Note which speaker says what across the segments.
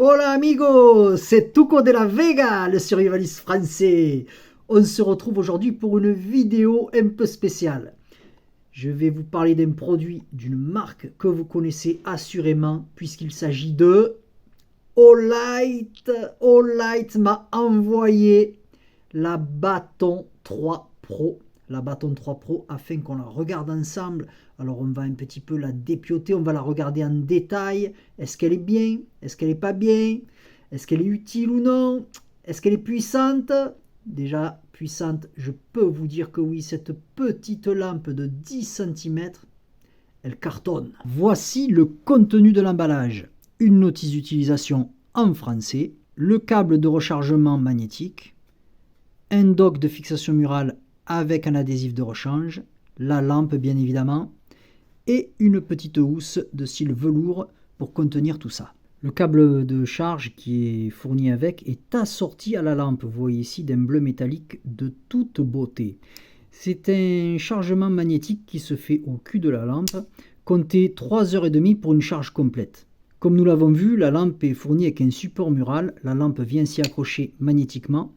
Speaker 1: Hola amigos, c'est Tuco de la Vega, le survivaliste français. On se retrouve aujourd'hui pour une vidéo un peu spéciale. Je vais vous parler d'un produit d'une marque que vous connaissez assurément puisqu'il s'agit de Olight. Olight m'a envoyé la Bâton 3 Pro. La Bâton 3 Pro afin qu'on la regarde ensemble. Alors on va un petit peu la dépioter, on va la regarder en détail. Est-ce qu'elle est bien? Est-ce qu'elle n'est pas bien? Est-ce qu'elle est utile ou non? Est-ce qu'elle est puissante? Déjà puissante, je peux vous dire que oui, cette petite lampe de 10 cm, elle cartonne. Voici le contenu de l'emballage. Une notice d'utilisation en français, le câble de rechargement magnétique, un dock de fixation murale avec un adhésif de rechange, la lampe bien évidemment, et une petite housse de style velours pour contenir tout ça. Le câble de charge qui est fourni avec est assorti à la lampe, vous voyez ici, d'un bleu métallique de toute beauté. C'est un chargement magnétique qui se fait au cul de la lampe. Comptez 3h30 pour une charge complète. Comme nous l'avons vu, la lampe est fournie avec un support mural. La lampe vient s'y accrocher magnétiquement,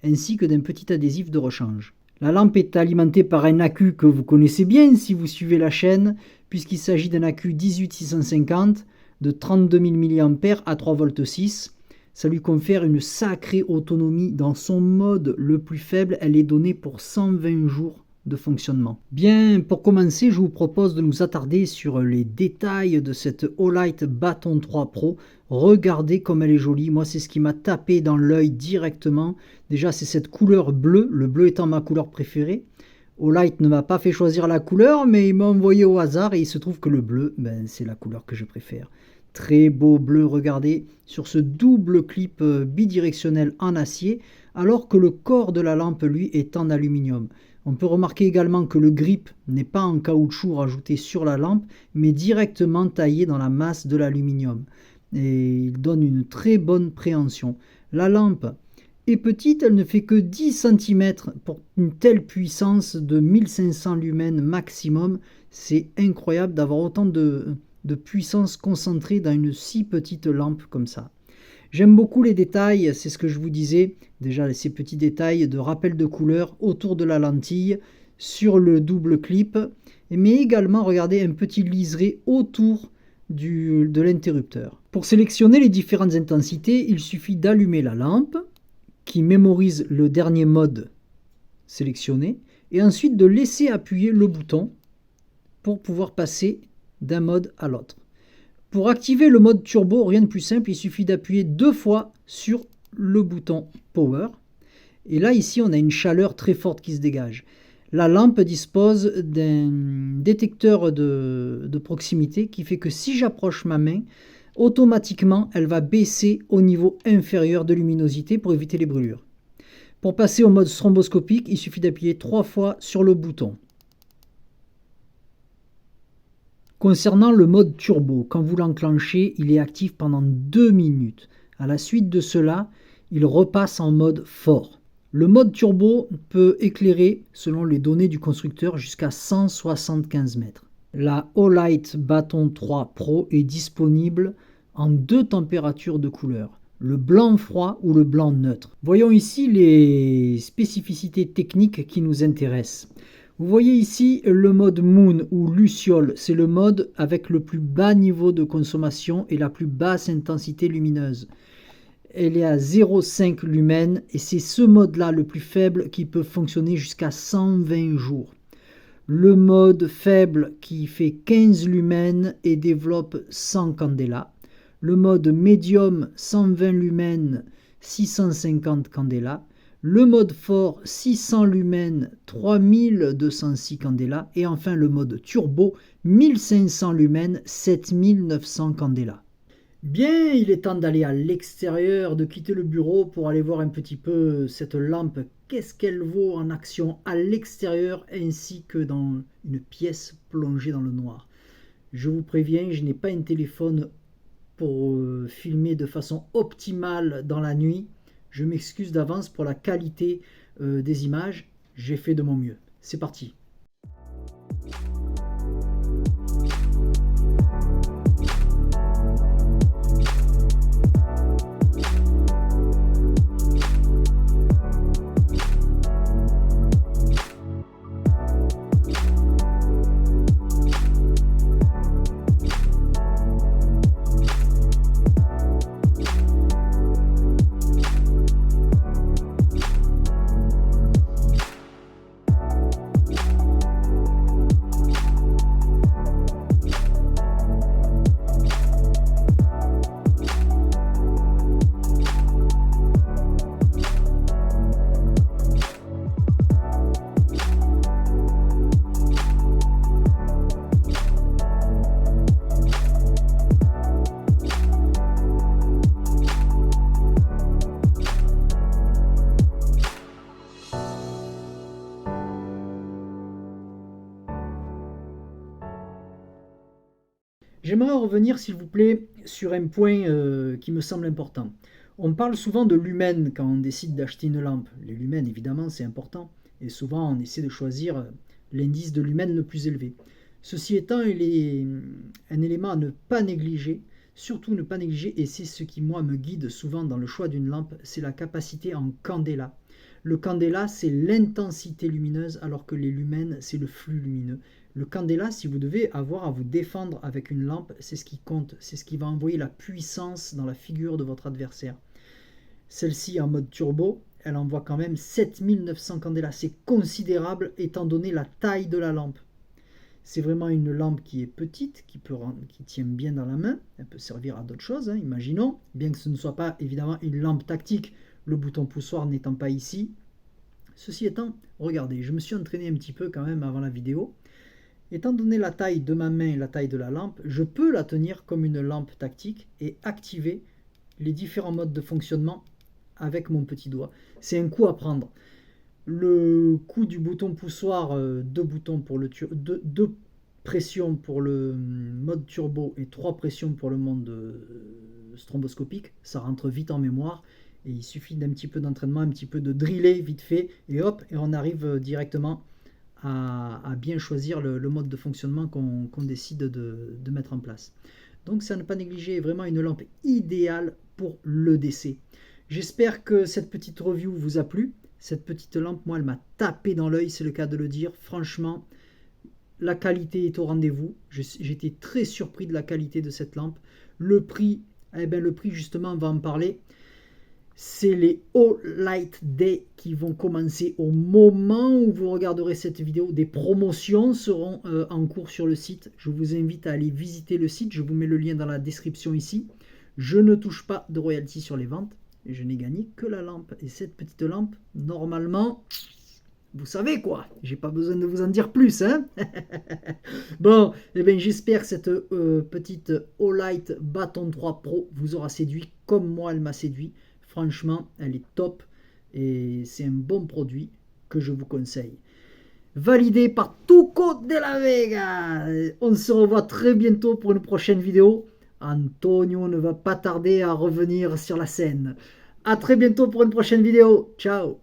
Speaker 1: ainsi que d'un petit adhésif de rechange. La lampe est alimentée par un accu que vous connaissez bien si vous suivez la chaîne, puisqu'il s'agit d'un accu 18650 de 32 000 mAh à 3,6 V. Ça lui confère une sacrée autonomie. Dans son mode le plus faible, elle est donnée pour 120 jours de fonctionnement. Bien, pour commencer, je vous propose de nous attarder sur les détails de cette Olight Bâton 3 Pro. Regardez comme elle est jolie. Moi, c'est ce qui m'a tapé dans l'œil directement. Déjà, c'est cette couleur bleue, le bleu étant ma couleur préférée. Olight ne m'a pas fait choisir la couleur, mais il m'a envoyé au hasard et il se trouve que le bleu, c'est la couleur que je préfère. Très beau bleu, regardez, sur ce double clip bidirectionnel en acier, alors que le corps de la lampe, lui, est en aluminium. On peut remarquer également que le grip n'est pas en caoutchouc rajouté sur la lampe, mais directement taillé dans la masse de l'aluminium. Et il donne une très bonne préhension. La lampe est petite, elle ne fait que 10 cm pour une telle puissance de 1500 lumens maximum. C'est incroyable d'avoir autant de puissance concentrée dans une si petite lampe comme ça. J'aime beaucoup les détails, c'est ce que je vous disais, déjà ces petits détails de rappel de couleur autour de la lentille, sur le double clip, mais également, regardez, un petit liseré autour de l'interrupteur. Pour sélectionner les différentes intensités, il suffit d'allumer la lampe, qui mémorise le dernier mode sélectionné, et ensuite de laisser appuyer le bouton pour pouvoir passer d'un mode à l'autre. Pour activer le mode turbo, rien de plus simple, il suffit d'appuyer 2 fois sur le bouton Power. Et là, ici, on a une chaleur très forte qui se dégage. La lampe dispose d'un détecteur de proximité qui fait que si j'approche ma main, automatiquement, elle va baisser au niveau inférieur de luminosité pour éviter les brûlures. Pour passer au mode stroboscopique, il suffit d'appuyer 3 fois sur le bouton. Concernant le mode turbo, quand vous l'enclenchez, il est actif pendant 2 minutes. À la suite de cela, il repasse en mode fort. Le mode turbo peut éclairer, selon les données du constructeur, jusqu'à 175 mètres. La Olight Bâton 3 Pro est disponible en 2 températures de couleur, le blanc froid ou le blanc neutre. Voyons ici les spécificités techniques qui nous intéressent. Vous voyez ici le mode Moon ou Luciole, c'est le mode avec le plus bas niveau de consommation et la plus basse intensité lumineuse. Elle est à 0,5 lumens et c'est ce mode-là le plus faible qui peut fonctionner jusqu'à 120 jours. Le mode faible qui fait 15 lumens et développe 100 candela. Le mode médium 120 lumens, 650 candela. Le mode fort 600 lumens, 3206 candela. Et enfin le mode turbo 1500 lumens, 7900 candela. Bien, il est temps d'aller à l'extérieur, de quitter le bureau pour aller voir un petit peu cette lampe. Qu'est-ce qu'elle vaut en action à l'extérieur ainsi que dans une pièce plongée dans le noir. Je vous préviens, je n'ai pas un téléphone pour filmer de façon optimale dans la nuit. Je m'excuse d'avance pour la qualité des images. J'ai fait de mon mieux. C'est parti. j'aimerais revenir, s'il vous plaît, sur un point qui me semble important. On parle souvent de lumen quand on décide d'acheter une lampe. Les lumens, évidemment, c'est important. Et souvent, on essaie de choisir l'indice de lumen le plus élevé. Ceci étant, il est un élément à ne pas négliger, surtout ne pas négliger, et c'est ce qui, moi, me guide souvent dans le choix d'une lampe, c'est la capacité en candela. Le candela, c'est l'intensité lumineuse, alors que les lumens, c'est le flux lumineux. Le candela, si vous devez avoir à vous défendre avec une lampe, c'est ce qui compte, c'est ce qui va envoyer la puissance dans la figure de votre adversaire. Celle-ci en mode turbo, elle envoie quand même 7900 candela, c'est considérable étant donné la taille de la lampe. C'est vraiment une lampe qui est petite, qui tient bien dans la main, elle peut servir à d'autres choses, hein, imaginons, bien que ce ne soit pas évidemment une lampe tactique, le bouton poussoir n'étant pas ici. Ceci étant, regardez, je me suis entraîné un petit peu quand même avant la vidéo. Étant donné la taille de ma main et la taille de la lampe, je peux la tenir comme une lampe tactique et activer les différents modes de fonctionnement avec mon petit doigt. C'est un coup à prendre. Le coup du bouton poussoir, deux pressions pour le mode turbo et 3 pressions pour le mode stromboscopique, ça rentre vite en mémoire et il suffit d'un petit peu d'entraînement, un petit peu de driller vite fait et hop, et on arrive directement à bien choisir le mode de fonctionnement qu'on décide de mettre en place. Donc c'est à ne pas négliger, vraiment une lampe idéale pour l'EDC. J'espère que cette petite review vous a plu. Cette petite lampe, moi, elle m'a tapé dans l'œil, c'est le cas de le dire. Franchement, la qualité est au rendez-vous. J'étais très surpris de la qualité de cette lampe. Le prix, eh ben, le prix justement, on va en parler. C'est les All-Light Day qui vont commencer au moment où vous regarderez cette vidéo. Des promotions seront en cours sur le site. Je vous invite à aller visiter le site. Je vous mets le lien dans la description ici. Je ne touche pas de royalties sur les ventes. Et je n'ai gagné que la lampe. Et cette petite lampe, normalement, vous savez quoi. J'ai pas besoin de vous en dire plus. Hein. Bon, eh bien, j'espère que cette petite All-Light Baton 3 Pro vous aura séduit comme moi elle m'a séduit. Franchement, elle est top et c'est un bon produit que je vous conseille. Validé par Tuco de la Vega. On se revoit très bientôt pour une prochaine vidéo. Antonio ne va pas tarder à revenir sur la scène. A très bientôt pour une prochaine vidéo. Ciao.